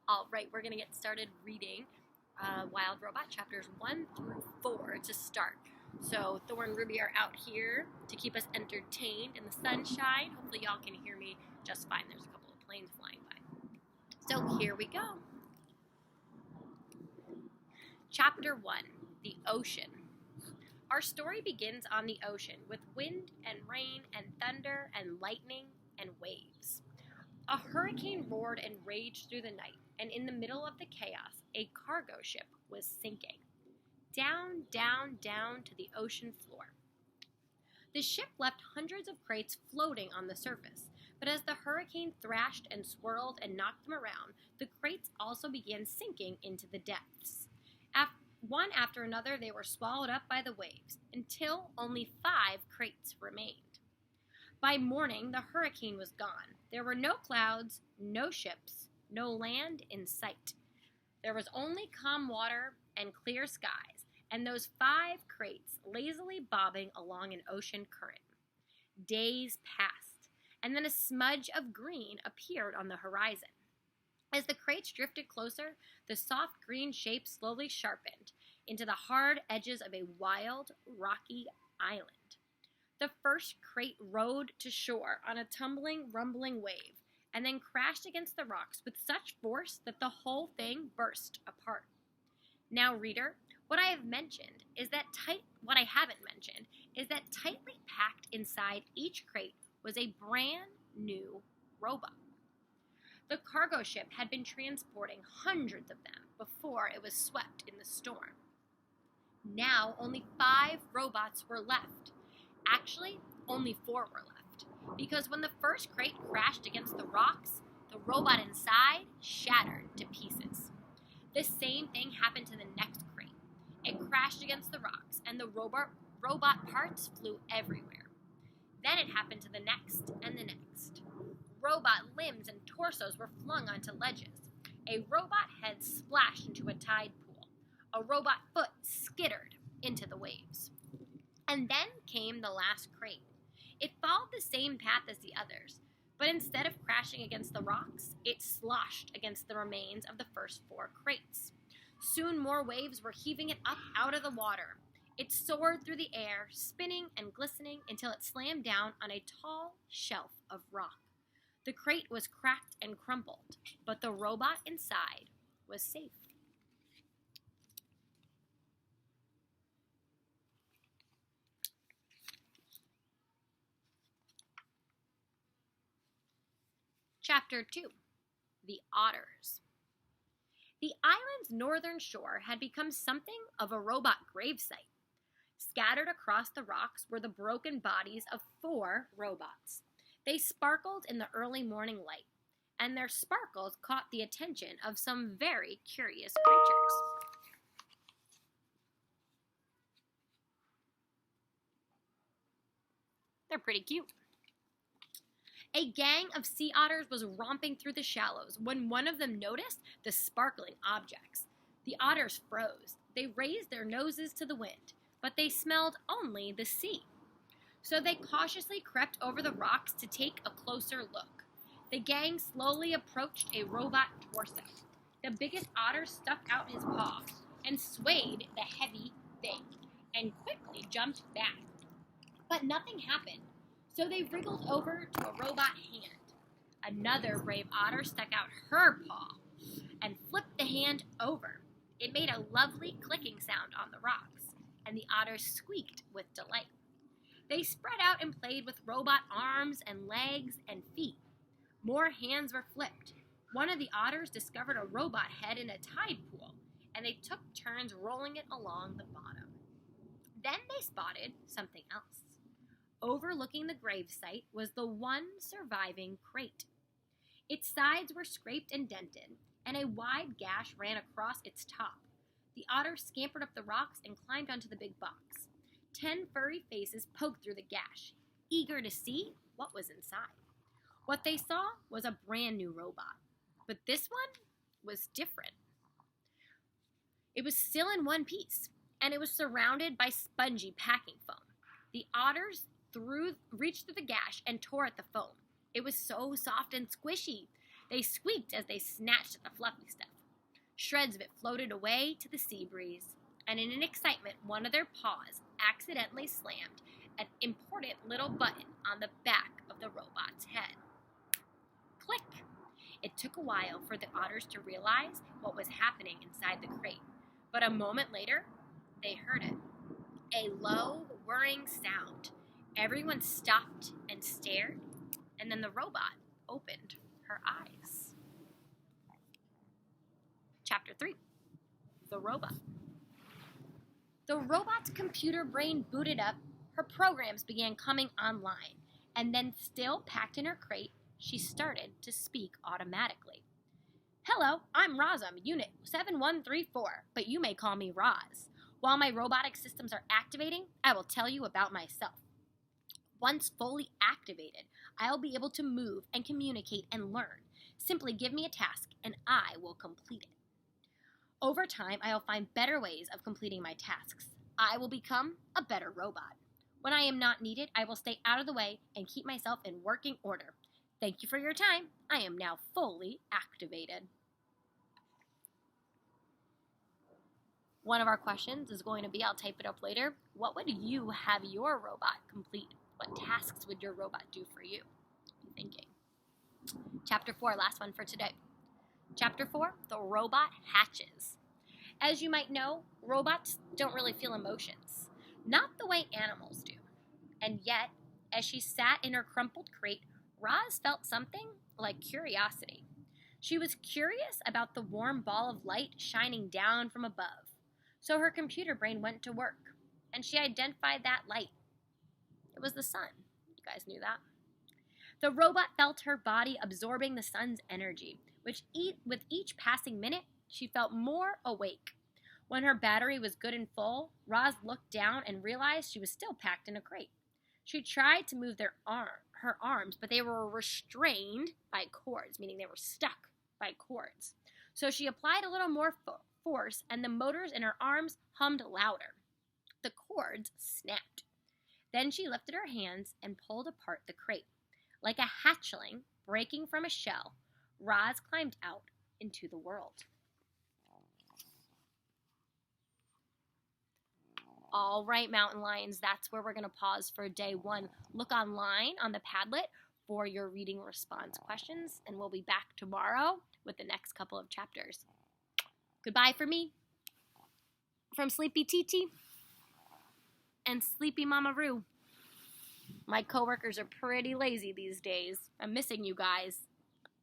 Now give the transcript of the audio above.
All right, we're going to get started reading Wild Robot chapters 1 through 4 to start. So Thor and Ruby are out here to keep us entertained in the sunshine. Hopefully y'all can hear me just fine. There's a couple of planes flying by. So here we go. Chapter 1, The Ocean. Our story begins on the ocean with wind and rain and thunder and lightning and waves. A hurricane roared and raged through the night, and in the middle of the chaos, a cargo ship was sinking. Down, down, down to the ocean floor. The ship left hundreds of crates floating on the surface, but as the hurricane thrashed and swirled and knocked them around, the crates also began sinking into the depths. One after another, they were swallowed up by the waves, until only 5 crates remained. By morning, the hurricane was gone. There were no clouds, no ships, no land in sight. There was only calm water and clear skies, and those 5 crates lazily bobbing along an ocean current. Days passed, and then a smudge of green appeared on the horizon. As the crates drifted closer, the soft green shape slowly sharpened into the hard edges of a wild, rocky island. The first crate rode to shore on a tumbling, rumbling wave, and then crashed against the rocks with such force that the whole thing burst apart. Now, reader, what I haven't mentioned is that tightly packed inside each crate was a brand new robot. The cargo ship had been transporting hundreds of them before it was swept in the storm. Now, only 5 robots were left. Actually, only 4 were left, because when the first crate crashed against the rocks, the robot inside shattered to pieces. The same thing happened to the next crate. It crashed against the rocks, and the robot parts flew everywhere. Then it happened to the next and the next. Robot limbs and torsos were flung onto ledges. A robot head splashed into a tide pool. A robot foot skittered into the waves. And then came the last crate. It followed the same path as the others, but instead of crashing against the rocks, it sloshed against the remains of the first 4 crates. Soon more waves were heaving it up out of the water. It soared through the air, spinning and glistening until it slammed down on a tall shelf of rock. The crate was cracked and crumpled, but the robot inside was safe. Chapter 2, The Otters. The island's northern shore had become something of a robot gravesite. Scattered across the rocks were the broken bodies of 4 robots. They sparkled in the early morning light, and their sparkles caught the attention of some very curious creatures. They're pretty cute. A gang of sea otters was romping through the shallows when one of them noticed the sparkling objects. The otters froze. They raised their noses to the wind, but they smelled only the sea. So they cautiously crept over the rocks to take a closer look. The gang slowly approached a robot torso. The biggest otter stuck out his paw and swayed the heavy thing and quickly jumped back. But nothing happened, so they wriggled over to a robot hand. Another brave otter stuck out her paw and flipped the hand over. It made a lovely clicking sound on the rocks, and the otters squeaked with delight. They spread out and played with robot arms and legs and feet. More hands were flipped. One of the otters discovered a robot head in a tide pool, and they took turns rolling it along the bottom. Then they spotted something else. Overlooking the gravesite was the one surviving crate. Its sides were scraped and dented, and a wide gash ran across its top. The otter scampered up the rocks and climbed onto the big box. 10 furry faces poked through the gash, eager to see what was inside. What they saw was a brand new robot, but this one was different. It was still in one piece, and it was surrounded by spongy packing foam. The otters reached through the gash and tore at the foam. It was so soft and squishy. They squeaked as they snatched at the fluffy stuff. Shreds of it floated away to the sea breeze, and in an excitement, one of their paws accidentally slammed an important little button on the back of the robot's head. Click! It took a while for the otters to realize what was happening inside the crate, but a moment later, they heard it. A low, whirring sound. Everyone stopped and stared, and then the robot opened her eyes. Chapter 3. The Robot. The robot's computer brain booted up, her programs began coming online, and then, still packed in her crate, she started to speak automatically. Hello, I'm Razum, Unit 7134, but you may call me Roz. While my robotic systems are activating, I will tell you about myself. Once fully activated, I'll be able to move and communicate and learn. Simply give me a task, and I will complete it. Over time, I will find better ways of completing my tasks. I will become a better robot. When I am not needed, I will stay out of the way and keep myself in working order. Thank you for your time. I am now fully activated. One of our questions is going to be, I'll type it up later, what would you have your robot complete? What tasks would your robot do for you? Be thinking. Chapter 4, last one for today. Chapter 4, the robot hatches. As you might know, robots don't really feel emotions. Not the way animals do. And yet, as she sat in her crumpled crate, Roz felt something like curiosity. She was curious about the warm ball of light shining down from above. So her computer brain went to work, and she identified that light. It was the sun. You guys knew that? The robot felt her body absorbing the sun's energy, which with each passing minute, she felt more awake. When her battery was good and full, Roz looked down and realized she was still packed in a crate. She tried to move her arms, but they were restrained by cords, meaning they were stuck by cords. So she applied a little more force, and the motors in her arms hummed louder. The cords snapped. Then she lifted her hands and pulled apart the crate. Like a hatchling breaking from a shell, Roz climbed out into the world. All right, mountain lions, that's where we're going to pause for day 1. Look online on the Padlet for your reading response questions, and we'll be back tomorrow with the next couple of chapters. Goodbye for me, from Sleepy Titi and Sleepy Mama Roo. My coworkers are pretty lazy these days. I'm missing you guys.